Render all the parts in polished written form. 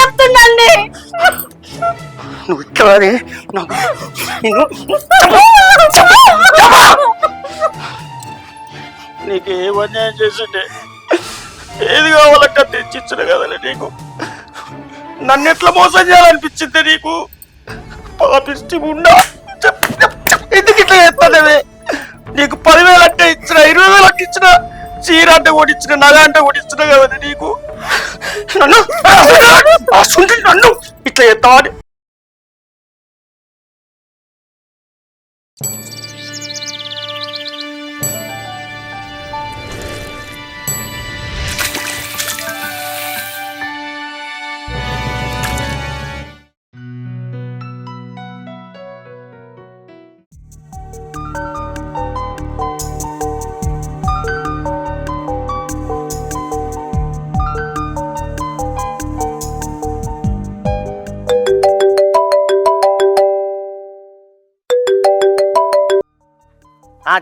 చెప్తుండండి. నువ్వు ఇట్లా నీకు ఏం అన్యాయం చేసిండే ఏది కావాలక్క తెచ్చిచ్చిన కదలే నీకు. నన్ను ఎట్లా మోసం చేయాలనిపించింది నీకు? పాపిష్టి ఉండా ఎందుకు ఇట్లా చేస్తానవే? నీకు 10,000 అంటే ఇచ్చిన, 20,000 అంటే ఇచ్చిన, చీర అంటే కొట్టించిన, నగ అంటే కొట్టించిన కదా నీకు. నన్ను నన్ను ఇట్లా చేస్తావా?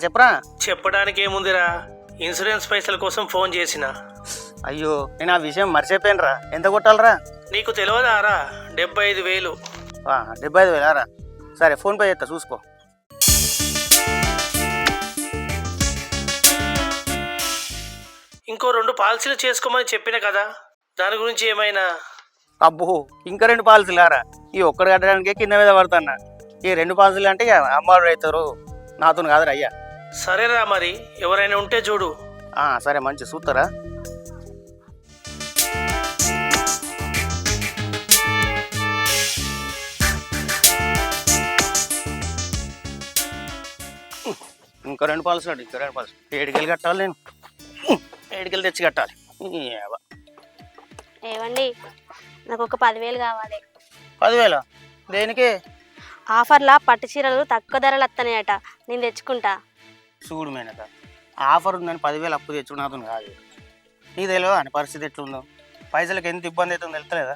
చెప్పరా. చెప్పడానికి ఏముందిరా, ఇన్సూరెన్స్ పైసల కోసం ఫోన్ చేసిన. అయ్యో నేను ఆ విషయం మర్చిపోయానురా. ఎంత కొట్టాలరా? నీకు తెలియదారా? 75,000. 75,000 సరే ఫోన్ పే చేస్తా చూసుకో. ఇంకో 2 పాలసీలు చేసుకోమని చెప్పిన కదా, దాని గురించి ఏమైనా? అబ్బో ఇంకా 2 పాలసీలారా? ఈ ఒక్కడు కట్టడానికే కింద మీద పడుతున్నా. ఈ 2 పాలసీలు అంటే ఇక అమ్మాడు అవుతారు, నాతో కాదురా అయ్యా. సరేరా, మరి ఎవరైనా ఉంటే చూడు. సరే మంచి చూస్తారా. ఇంకా 2 పాలసీలు, ఇంకా 2 పాలసీ. 7,000 కట్టాలి నేను. 7,000 తెచ్చి కట్టాలి. ఏవండి, నాకు ఒక 10,000 కావాలి. 10,000 దేనికి? ఆఫర్లా పట్టు చీరలు తక్కువ ధరలు వస్తాయట, నేను తెచ్చుకుంటా. చూడు మేనక, ఆఫర్ ఉందని 10,000 అప్పు తెచ్చుకున్నాదు కాదు. నీకు తెలియదా అని పరిస్థితి ఎట్లుందో? పైసలకి ఎంత ఇబ్బంది అవుతుందో తెలుస్తలేదా?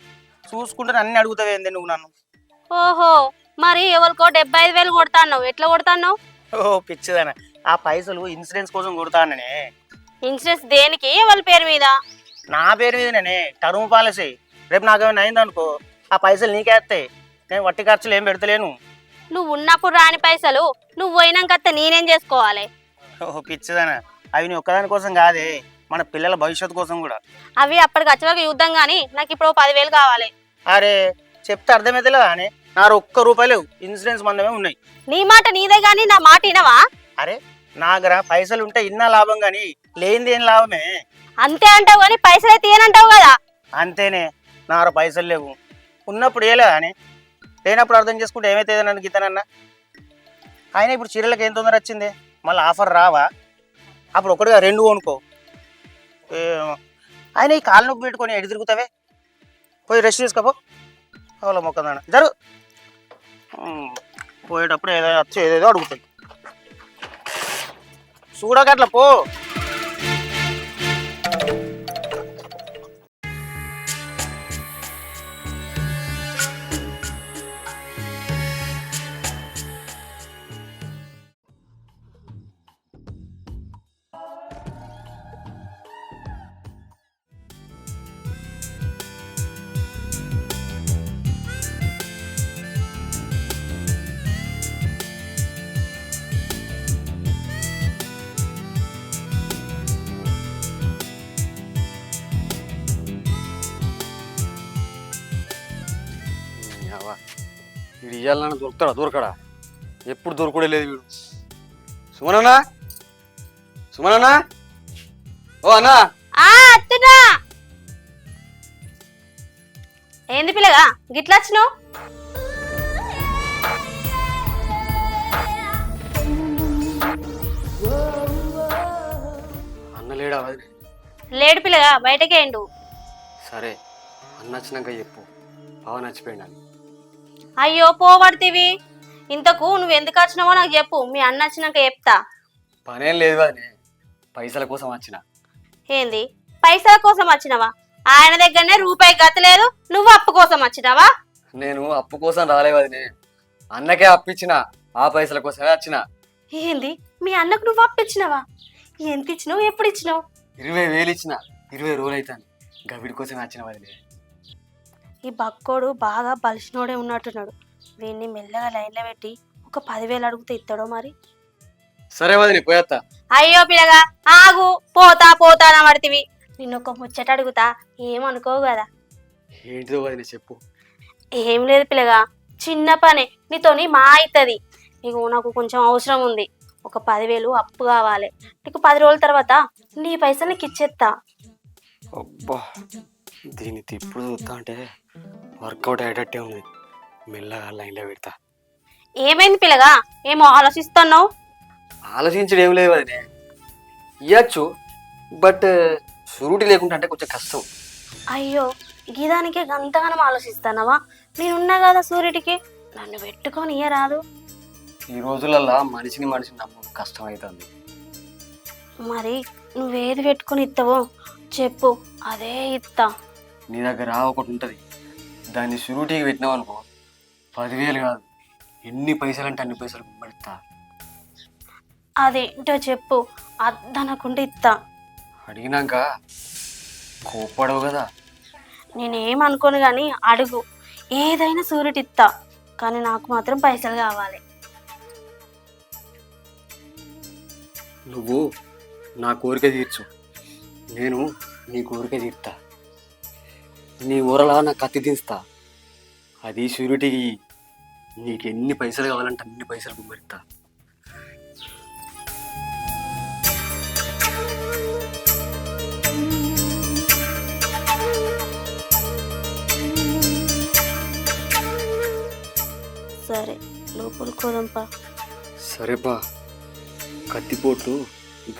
చూసుకుంటే అన్ని అడుగుతావేంది నువ్వు నన్ను? ఓహో, మరి ఎవరికో 75,000 కొడతాను, ఎట్లా కొడతాను? పిచ్చిదానా, ఆ పైసలు ఇన్సూరెన్స్ కోసం కొడతాననే. ఇన్సూరెన్స్ దేనికి? ఎవరి పేరు మీద? నా పేరు మీదనే, టర్మ్ పాలసీ. రేపు నాకేమైనా అయిందనుకో ఆ పైసలు నీకేస్తాయి. నేను వట్టి ఖర్చులు ఏం పెడతలేను. నువ్వు ఉన్నప్పుడు రాని పైసలు నువ్వు పోయినాక నేనేం చేసుకోవాలి? పిచ్చిదానా, అవి నీ ఒక్కదాని కోసం కాదే, మన పిల్లల భవిష్యత్తు కోసం కూడా. అవి అప్పటికి వచ్చే వరకు యుద్ధం కానీ నాకు ఇప్పుడు 10,000 కావాలి. అరే చెప్తే అర్థమైతలేదా అని? నా ₹1 ఇన్సూరెన్స్ మందమే ఉన్నాయి. నీ మాట నీదే గాని నా మాట వినవా? అరే నా దగ్గర పైసలు ఉంటే ఇన్నా లాభం గాని లేనిది ఏం లాభమే? అంతే అంటావు కానీ పైసలే తీయనంటావు కదా. అంతేనే, నా దగ్గర పైసలు లేవు. ఉన్నప్పుడు ఏలే అని, లేనప్పుడు అర్థం చేసుకుంటే ఏమైతే నన్ను గీతానన్నా. ఆయన ఇప్పుడు చీరలకు ఏం తొందర వచ్చింది? మళ్ళీ ఆఫర్ రావా? అప్పుడు ఒకటిగా 2 కొనుక్కో. ఆయన ఈ కాలు నొప్పి పెట్టుకొని ఎడి తిరుగుతావే? పోయి రెస్ట్ తీసుకోపో. అవలో మొక్కదాన జరు. పోయేటప్పుడు ఏదో వచ్చి ఏదేదో అడుగుతాయి. చూడకట్లా పో. వీడు ఇవ్వాలన్నా దొరుకుతాడా? దొరకడా? ఎప్పుడు దొరకడే లేదు వీడు. సుమనన్నా, సుమనన్నా, ఓ అన్నా. ఏంది పిల్లగా గిట్లా వచ్చినావు? అన్న లేడా? లేడు పిల్లగా, బయటకే ఎండు. సరే అన్న వచ్చినాక చెప్పు, బావ నచ్చిపోయిందని. అయ్యో పోవడతీవి, ఇంతకు నువ్వు ఎందుకు వచ్చినావో నాకు చెప్పు, మీ అన్న వచ్చినాక చెప్తా. పనేం లేదు కదనే, పైసల కోసం వచ్చిన. ఏంది పైసల కోసం వచ్చినావా? ఆయన దగ్గరనే రూపాయి గత లేదు, నువ్వు అప్పు కోసం వచ్చినావా? నేను అప్పు కోసం రాలేదు వదినే, అన్నకే అప్పిచ్చిన, ఆ పైసల కోసమే వచ్చిన. ఏంది మీ అన్నకు నువ్వు అప్పు ఇచ్చినావా? ఎంత ఇచ్చినావు? ఎప్పుడు ఇచ్చినావు? 20,000 ఇచ్చిన, 20 రోజులు అవుతాను. గవిడి కోసం వచ్చిన వదిలే. ఈ బక్కోడు బాగా బలిసినోడే ఉన్నట్టున్నాడు. వీడిని మెల్లగా లైన్లో పెట్టి ఒక 10,000 అడిగితే ఇస్తాడో మరి. సరే వదిలే పోయేస్తా. అయ్యో పిల్లగా ఆగు, పోతా పోతా నా పడితివి. నిన్ను ఒక ముచ్చట అడుగుతా, ఏమనుకోవు కదా. ఏంటిదో వదిలే చెప్పు. ఏం లేదు పిల్లగా, చిన్న పనే, నీతోని మా అవుతుంది. నీకు నాకు కొంచెం అవసరం ఉంది. ఒక 10,000 అప్పు కావాలి. నీకు 10 రోజుల తర్వాత నీ పైసలు నీకు ఇచ్చేస్తా. అబ్బా దీన్ని ఇప్పుడు చూస్తా అంటే వర్కౌట్ అయ్యేటట్టే ఉంది. మెల్లగా లైన్లో పెడతా. ఏమైంది పిల్లగా, ఏమో ఆలోచిస్తున్నావు? ఆలోచించడం ఏం లేదు వదిలే, ఇవ్వచ్చు బట్ షూరిటీ లేకుండా అంటే కొంచెం కష్టం. అయ్యో గీదానికే గంతగానం ఆలోచిస్తున్నావా? నేనున్నా కదా సూర్యుడికి, నన్ను పెట్టుకొని ఇయ్యరాదు. ఈ రోజులల్లో మనిషిని నమ్మడం కష్టం అవుతుంది. మరి నువ్వేది పెట్టుకొని ఇస్తావో చెప్పు, అదే ఇస్తా. నీ దగ్గర ఒకటి ఉంటుంది, దాన్ని షూరిటీకి పెట్టినావు అనుకో 10,000 కాదు, ఎన్ని పైసలు అంటే అన్ని పైసలు పెడతా. అదేంటో చెప్పు, అద్దనకుండా ఇస్తా. అడిగినాక కోప్పడవు కదా. నేనేమనుకోను కానీ అడుగు, ఏదైనా సూర్యుడు ఇస్తా. కానీ నాకు మాత్రం పైసలు కావాలి. నువ్వు నా కోరిక తీర్చు, నేను నీ కోరిక తీర్తా. నీ ఊరలా నా కత్తి దించుతా, అది షూరిటీకి. నీకు ఎన్ని పైసలు కావాలంటే అన్ని పైసలు గుమ్మరిస్తా. సరే లోపల కోదంపా. సరేపా, కత్తిపోట్లు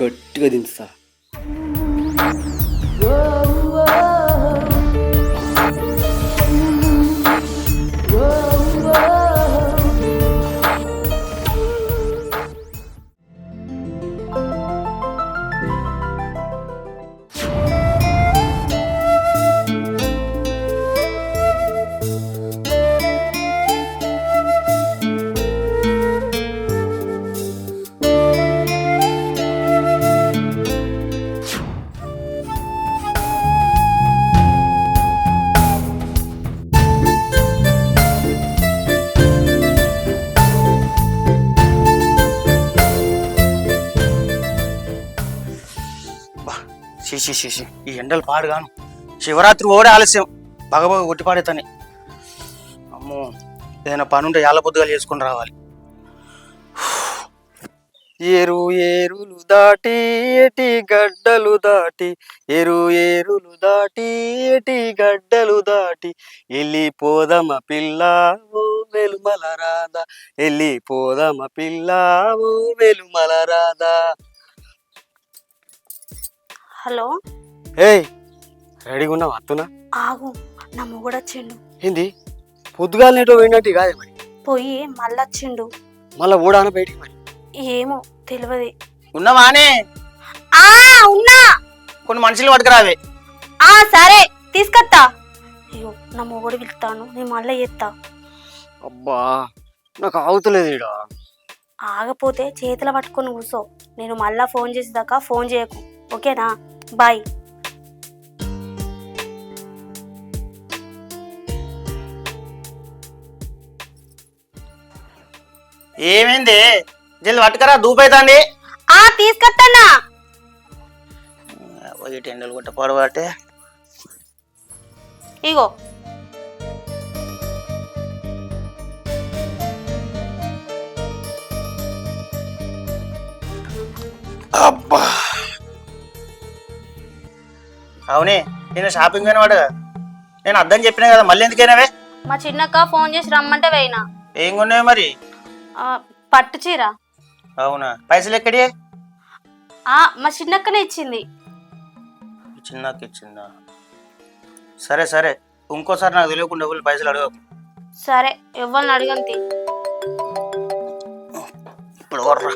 గట్టిగా దించుతా. శిషి ఈ ఎండలు పాడుగాను, శివరాత్రి ఓడే ఆలస్యం, బగబగ కొట్టిపాడేతని. అమ్మో, ఏదైనా పని ఉంటే యాళ్ళ పొద్దుగా చేసుకుని రావాలి. ఏరులు దాటి ఏటి గడ్డలు దాటి, ఏరులు దాటి ఏటి గడ్డలు దాటి, వెళ్ళిపోదమ పిల్ల ఓ వెలుమల రాదా, వెళ్ళిపోదమ పిల్ల ఓ వెలుమల రాదా. హలో, ఏయ్ రెడీగా ఉన్నావు? అత్తునా ఆగు, నా మొగుడు వచ్చిండు. ఏంది పొద్దుగాల నేటో పోయినట్టు కాదే మరి? పోయి మళ్ళొచ్చిండు. మళ్ళా ఓడాన బయటికి మరి? ఏమో తెలియదు. ఉన్నావానే? ఉన్నా. కొన్ని మనుషులు పట్టుకురావే. సరే తీసుకొస్తా. అయ్యో నా మొగుడు పిలుస్తాను, నేను మళ్ళీ చేస్తా. అబ్బా నాకు ఆగుతలేదు ఈడ. ఆగపోతే చేతులు పట్టుకొని కూర్చో. నేను మళ్ళా ఫోన్ చేసేదాకా ఫోన్ చేయకు, ఓకేనా? బాయ్. ఏమైంది? జల్ది పట్టుకరా, దూపైతాండి. తీసుకొస్తానా. ఎండలు కొట్ట పొడవాటే. ఇగో అబ్బా, అవునే నేను షాపింగ్ అయినవాడు, నేను అర్థం చెప్పినా కదా, మళ్ళీ ఎందుకైనావే? మా చిన్నక్క ఫోన్ చేసి రమ్మంటే పోయినా. ఏం కొన్నావు మరి? పట్టు చీర. అవునా, పైసలు ఎక్కడి? మా చిన్నక్కనే ఇచ్చింది. చిన్నకి ఇచ్చిందా? సరే సరే, ఇంకోసారి నాకు తెలియకుండా ఎవరు పైసలు అడగకు. సరే, ఎవరిని అడగంతి. ఇప్పుడు వర్రా.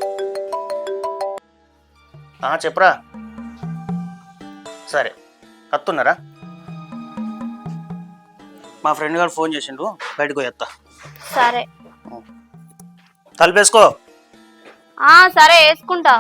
చెప్పరా. సరే వస్తున్నారా? మా ఫ్రెండ్ గారు ఫోన్ చేసిండు, బయటకు పోయేస్తా. సరే తలుపేసుకో. సరే వేసుకుంటా.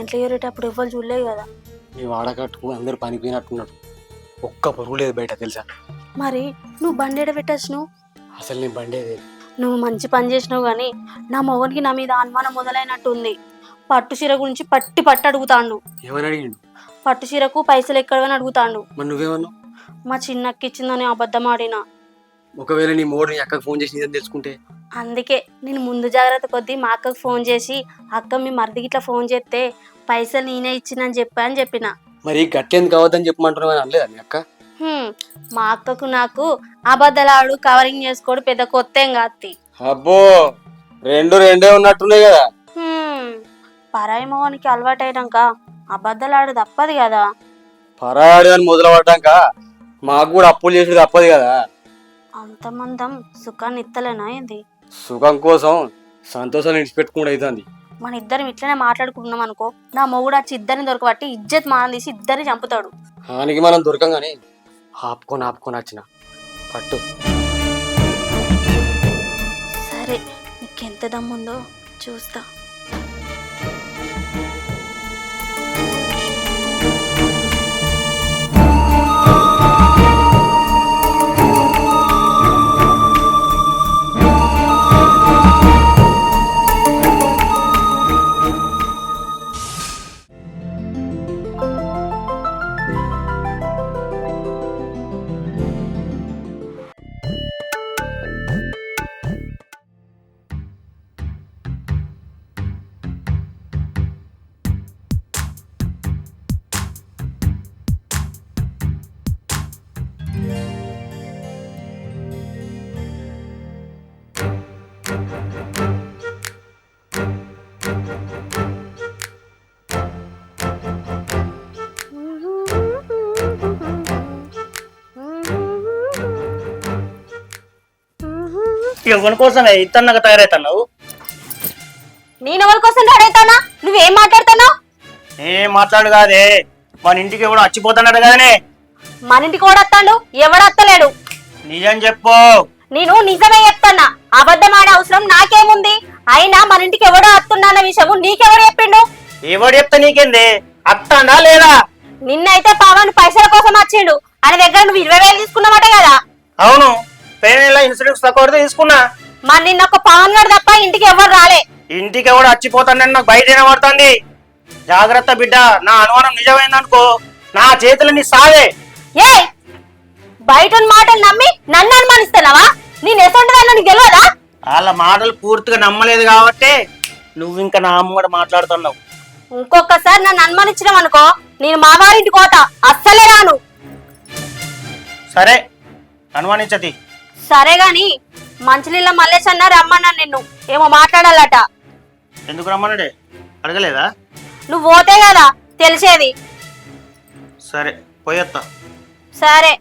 ఇంట్లో ఏరేటప్పుడు ఎవ్వరు చూడలేదు కదా. నీ వాడకట్టుకు అందరూ పనిపోయినట్టున్నాడు. ఒక్క పొరుగు లేదు బయట తెలుసా. మరి నువ్వు బండి ఎడ పెట్టచ్చు? నువ్వు అసలు నేను బండేది నువ్వు మంచి పని చేసినావు కానీ నా మొగనికి నా మీద అనుమానం మొదలైనట్టు ఉంది. పట్టు చీర గురించి పట్టు అడుగుతాండు. ఏమని అడిగిండు? పట్టు చీరకు పైసలు ఎక్కడవని అడుగుతాండు. మరి నువ్వేమన్నావు? మా చిన్నక్క ఇచ్చిందని అబద్ధం ఆడినా. ఒకవేళ నీ మోడు నీ అక్కకు ఫోన్ చేసి నీదని తెలుసుకుంటే? అందుకే నేను ముందు జాగ్రత్త కొద్దీ మా అక్కకు ఫోన్ చేసి అక్క మీ మరిదికి ఇట్లా ఫోన్ చేస్తే పైసలు నేనే ఇచ్చినని చెప్పిన. మరి గట్లేందుకు కావద్దని చెప్పమంటున్నావు అని అనలేదా మీ అక్క? మా అక్కకు నాకు అబద్ధాలు కవరింగ్ చేసుకోడు పెద్ద కొత్త ఏం కాదు. అబ్బో రెండే ఉన్నట్టున్నాయి కదా. పరాయి మొహానికి అలవాటైనాక అబద్ధాలు తప్పదు కదా. పరాయాడు అని మొదలు పడ్డాక మాకు కూడా అప్పులు చేసేది తప్పదు కదా. అంతమందం సుఖాన్ని ఇత్తలేనా ఏంది? సుఖం కోసం సంతోషాన్ని విడిచిపెట్టుకుండా అవుతుంది. మన ఇద్దరం ఇట్లనే మాట్లాడుకుంటున్నాం అనుకో, నా మొగుడు వచ్చి ఇద్దరిని దొరకబట్టి ఇజ్జత్ మానం తీసి ఇద్దరిని చంపుతాడు. హానికి మనం దొరకం కానీ ఆపుకొని వచ్చిన పట్టు. సరే నీకెంత దమ్ముందో చూస్తా. ఎవరి కోసమే ఇతన్నగా తయారైతున్నావు? నేను ఎవరి కోసం అడుగుతానా? నువ్వేం మాట్లాడుతున్నావు? ఏం మాట్లాడు కాదే, మన ఇంటికి ఎవడు వచ్చిపోతున్నాడు కదనే. మన ఇంటికి కూడా వస్తాడు, ఎవడు వస్తలేడు. నిజం చెప్పు. నేను నిజమే చెప్తానా, అబద్ధం ఆడే అవసరం నాకేముంది? అయినా మన ఇంటికి ఎవడో వస్తున్నా విషయం నీకెవడు చెప్పిండు? ఎవడు చెప్తా నీకేంది? అత్తాడా లేదా? నిన్నైతే పవన్ పైసల కోసం వచ్చిండు, ఆయన దగ్గర నువ్వు 20,000 తీసుకున్నావట కదా. అవును, పేమెంట్ ఇన్సూరెన్స్ తక్కువ తీసుకున్నా. మరి నిన్న ఒక పవన్ గడు తప్ప ఇంటికి ఎవరు రాలే. ఇంటికి ఎవడు వచ్చిపోతానని నాకు బయట పడుతుంది. జాగ్రత్త బిడ్డ, నా అనుమానం నిజమైందనుకో నా చేతులు నీ సావే. ఏ బయట మాటలు నమ్మి నన్ను అనుమానిస్తున్నావా? నేను ఎసొంటిదాన్ని నీకు తెలియదా? వాళ్ళ మాటలు పూర్తిగా నమ్మలేదు కాబట్టి నువ్వు ఇంకా నా అమ్మ కూడా మాట్లాడుతున్నావు. ఇంకొకసారి నన్ను అనుమానించడం అనుకో, నేను మా వారింటి కోత అస్సలే రాను. సరే అనుమానించది. సరే గాని మంచినీళ్ళ మల్లేష్ అన్న రమ్మన్నా నిన్ను ఏమో మాట్లాడాలట. ఎందుకు రమ్మన్నాడే? అడగలేదా? నువ్వు పోతే కదా తెలిసేది. సరే పోయొత్తా. సరే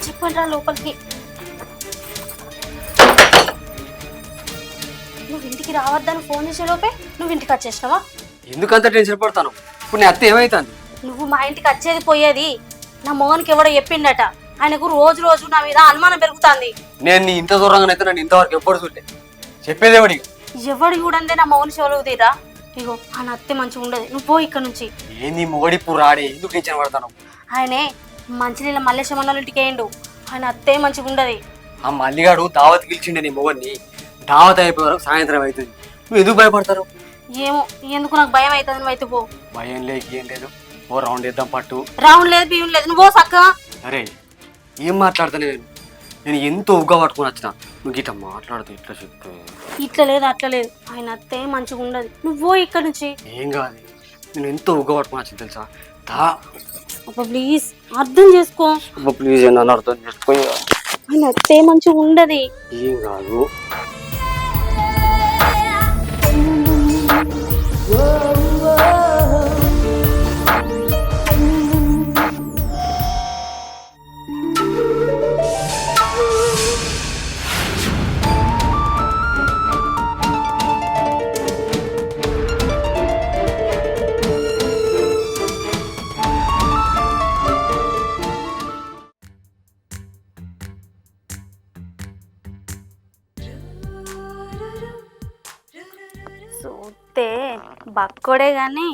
చెప్పండి లోపలికి. నువ్వు ఇంటికి రావద్దని ఫోన్ చేసే లోపే నువ్వు ఇంటికి వచ్చేసినావా? ఎందుకంత టెన్షన్ పడతాను? ఇప్పుడు నీ అత్త ఏమైతుంది? నువ్వు మా ఇంటికి వచ్చేది పోయేది నా మొగనికి ఎవడో చెప్పిండట. ఆయనకు రోజు రోజు నా మీద అనుమానం పెరుగుతుంది. నేను నీ ఇంత దూరంగా అయితే నన్ను ఇంతవరకు ఎప్పుడు చూడలే. చెప్పేది ఎవడి? ఎవడు చూడందే నా మొగని చెవులు తీరా. ఇగో ఆ నత్తి మంచిగా ఉండదు, నువ్వు పో ఇక్కడ నుంచి. ఏంది మొగడిప్పుడు రాడే, ఎందుకు టెన్షన్ పడతాను? ఆయనే మంచినీళ్ళ మల్లేశమన్నోళ్ళ ఇంటికి వేయండు, ఆయన అత్తే మంచిగా ఉండదు. ఆ మల్లిగాడు దావత్ పిలిచిండే నీ మొగడిని. దావత్ అయిపోయే వరకు సాయంత్రం అవుతుంది. నువ్వు ఎందుకు భయపడతారు? ఏమో ఎందుకు నాకు భయం అవుతుంది. నువ్వు అయితే పో. భయం లేక ఏం లేదు, ఓ రౌండ్ వేద్దాం పట్టు. రౌండ్ లేదు బియ్యం లేదు, నువ్వు చక్కగా. అరే ఏం మాట్లాడతానే నేను ఎంతో ఉగ్గా పట్టుకుని వచ్చిన, నువ్వు ఇట్లా మాట్లాడుతూ ఇట్లా చెప్తే. ఇట్లా లేదు అట్లా లేదు, ఆయన అత్తే మంచిగా ఉండదు, నువ్వు ఇక్కడ నుంచి. ఏం కాదు, నేను ఎంతో ఉగ్గా పట్టుకుని వచ్చిన తెలుసా. అబ్బా ప్లీజ్ అర్థం చేసుకో. ప్లీజ్ నన్ను అర్థం చేసుకో. ఆయన అత్తే మంచిగా ఉండదు. ఏం కాదు. చూస్తే బక్కోడే గాని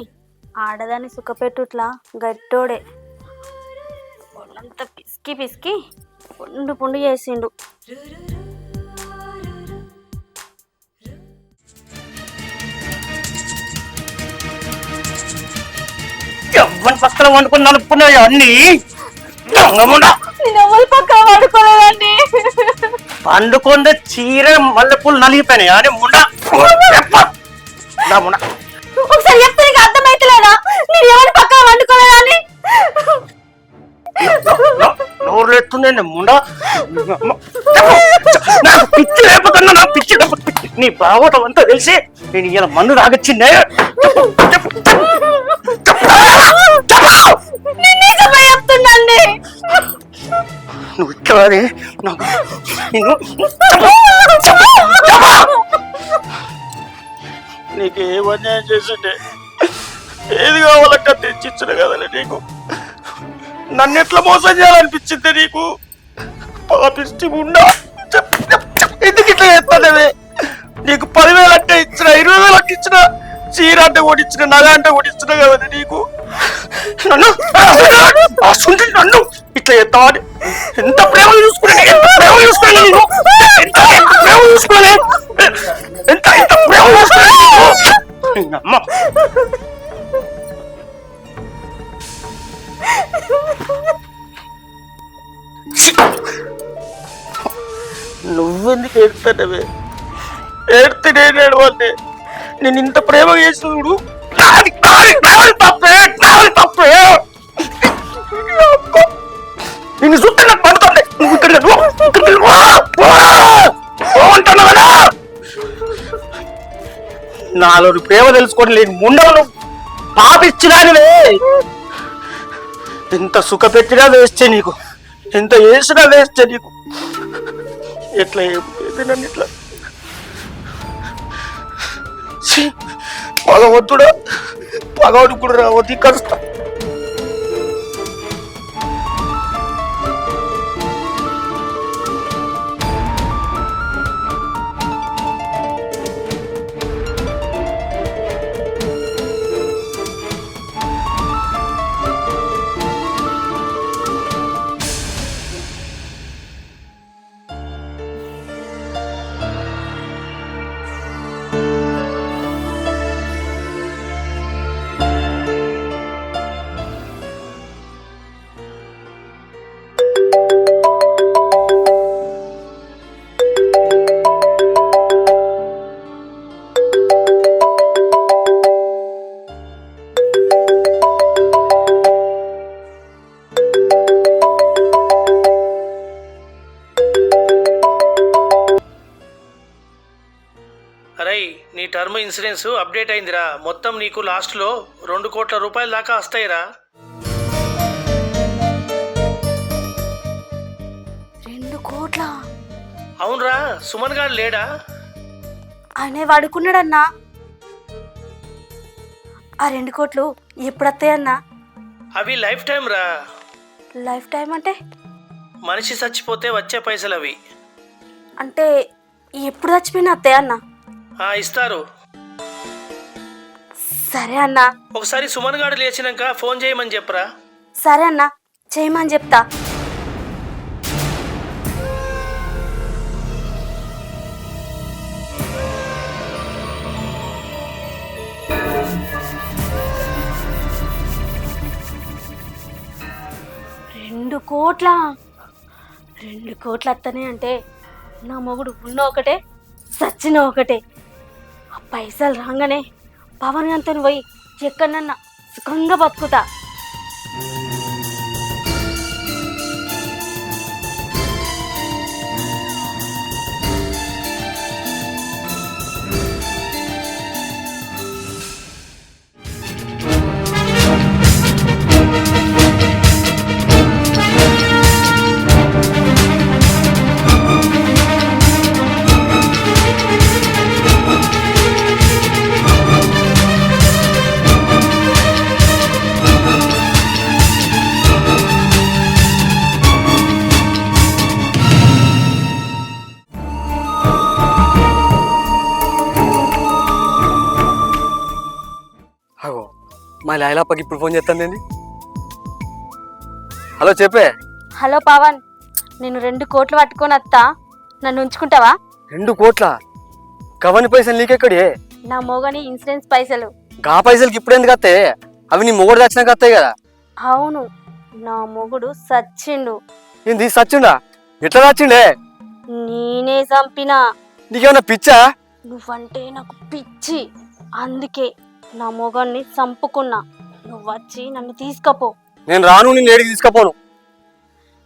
ఆడదాన్ని సుఖపెట్టుట్లా గట్టోడే. ఒళ్ళంతా పిసికి పిసికి పుండు పుండు చేసిండు. ఎవరి పక్కన వండుకుని నలుపుకున్నాయి అన్ని దొంగముండా. ఎవరి పక్కన పడుకోలేదండి. పండుకుందే చీర మల్లెపూలు నలిగిపోయినాయి అని ముండా. ఒకసారి చెప్తే నీకు అర్థమైతలేదా నేను ఎవరి పక్కన వండుకోలేదని? నోరు ఎత్తుందండి ముండా. నాకు పిచ్చి లేకపోతున్నా, నా పిచ్చి నీ బాగోతం అంతా తెలిసి నేను ఇలా మందు తాగొచ్చిందే. చెప్తుండండి. నువ్వు ఇట్లా నాకు నీకు ఏం అన్యాయం చేసిండే? ఏది కావాలక్క తెచ్చిచ్చిన కదలే నీకు. నన్ను ఎట్లా మోసం చేయాలనిపించింది నీకు? పాపిష్టి ఉండా. ఎందుకు ఇట్లా చేస్తానే? నీకు 10,000 అంటే ఇచ్చిన, 20,000 అంటే ఇచ్చిన, చీర అంటే కొట్టించిన, నగ అంటే కొట్టించిన కదా నీకు. నన్ను నన్ను ఇట్లా చేస్తావని ఎంత ప్రేమ చూసుకునే, ఎంత ప్రేమ చూసుకునే నీకు, ఎంత ప్రేమ చూసుకునే, ఎంత ఎంత ప్రేమ చూసుకునే అమ్మ. నువ్వెందుకు ఏడుతానవే? ఏడితే నేను ఏడవాలి. నేను ఇంత ప్రేమ చేసినప్పుడు తప్పే. నిన్ను చూస్తే నాకు పడుతుంది. నువ్వు ఇక్కడ అంటున్నావు కదా. నాలో ప్రేమ తెలుసుకోండి లేని ముండవు నువ్వు. పాపిచ్చినానివే. ఎంత సుఖ పెట్టినా వేస్తే నీకు, ఎంత వేసినా వేస్తే నీకు. ఎట్లా నన్ను ఇట్లా భగవంతుడా, భగవాడు కూడా రావద్దు కష్టం. అరే నీ టర్మ్ ఇన్సూరెన్స్ అప్డేట్ అయిందిరా. మొత్తం నీకు లాస్ట్లో 2 కోట్ల రూపాయల దాకా వస్తాయిరా. 2 కోట్ల? అవునరా, సుమన్ గారు లేడా? ఆయన వాడుకున్నాడన్నా. ఆ 2 కోట్లు ఎప్పుడు వస్తాయన్నా? అవి లైఫ్ టైం రా. లైఫ్ టైం అంటే? మనిషి చచ్చిపోతే వచ్చే పైసలు అవి. అంటే ఎప్పుడు చచ్చిపోయినా వస్తాయన్నా? ఇస్తారు. సరే అన్నా. ఒకసారి సుమన్ గారు లేచినాక ఫోన్ చేయమని చెప్పరా. సరే అన్నా, చేయమని చెప్తా. రెండు కోట్ల అత్తనే అంటే నా మొగుడు ఉన్న ఒకటే, సచ్చిన ఒకటే. ఆ పైసలు రాగానే పవన్ అంతని పోయి ఎక్కడన్నా సుఖంగా బతుకుతా. మా లైలాపకి ఇప్పుడు ఫోన్ చేస్తాను నేను. హలో చెప్పే. హలో పవన్, నేను 2 కోట్లు పట్టుకొని వస్తా, నన్ను ఉంచుకుంటావా? 2 కోట్ల కవని పైసలు నీకెక్కడే? నా మొగని ఇన్సూరెన్స్ పైసలు. గా పైసలకి ఇప్పుడు ఎందుకు వస్తాయి? అవి నీ మొగుడు చచ్చినాక వస్తాయి కదా. అవును, నా మొగుడు సచ్చిండు. ఏంది సచ్చిండా? ఎట్లా చచ్చిండే? నేనే చంపినా. నీకేమన్నా పిచ్చా? నువ్వంటే నాకు పిచ్చి, అందుకే నా మొగన్ని చంపుకున్నా. నువ్వు వచ్చి నన్ను తీసుకపో. నేను రాను, నేను ఏడికి తీసుకపోను.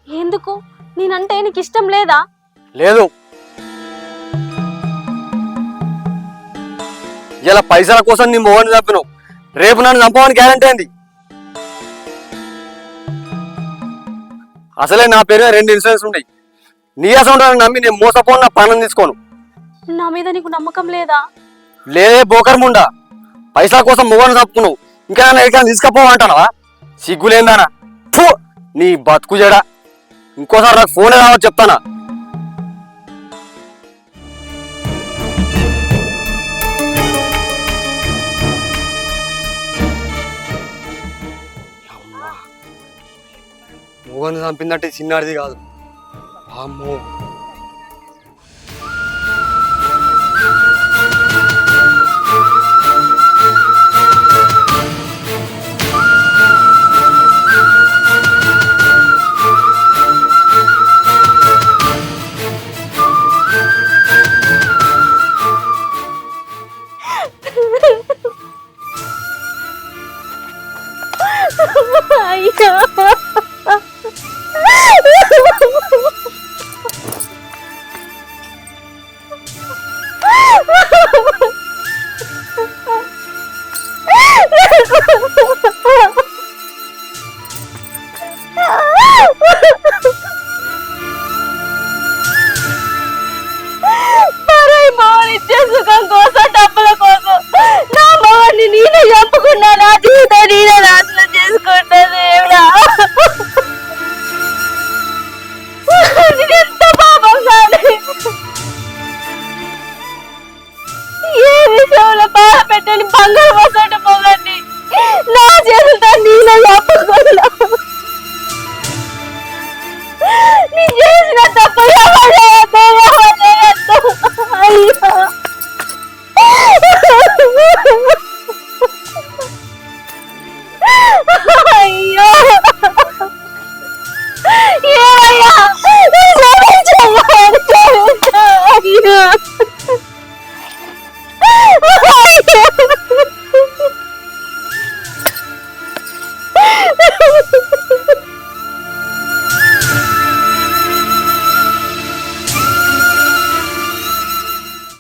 ఎందుకు? నేనంటే నీకు ఇష్టం లేదా? లేదు, ఇలా పైసల కోసం నీ మొగని చంపినావు, రేపు నన్ను చంపమని గ్యారంటీ ఏంది? అసలే నా పేరు 2 ఇన్సూరెన్స్ ఉన్నాయి. నీ అసలు నమ్మి నేను మోసపోను, నా ప్రాణం తీసుకోను. నా మీద నీకు నమ్మకం లేదా? లేదే బోకర్ ముండా, పైసల కోసం మొగని చంపుకున్నావు, ఇంకా నన్ను ఎక్కడికైనా తీసుకపోమంటావా? సిగ్గులేందానా? ఫు, నీ బతుకు జడా. ఇంకోసారి నాకు ఫోనే రావచ్చు చెప్తానా. మొగని చంపిందంటే చిన్నాడిది కాదు. అమ్మో, అయ్యో, సుఖం కోసం, డబ్బుల కోసం నా మొగన్ని నేనే చంపుకున్నా. నా జీవితం నేనే నాశనం చేసుకుంటా. దేవుడా, ఎంత పాపం కాదు. ఏ విషయంలో బాధ పెట్టని బంగారు మొగండి నా చేతులతో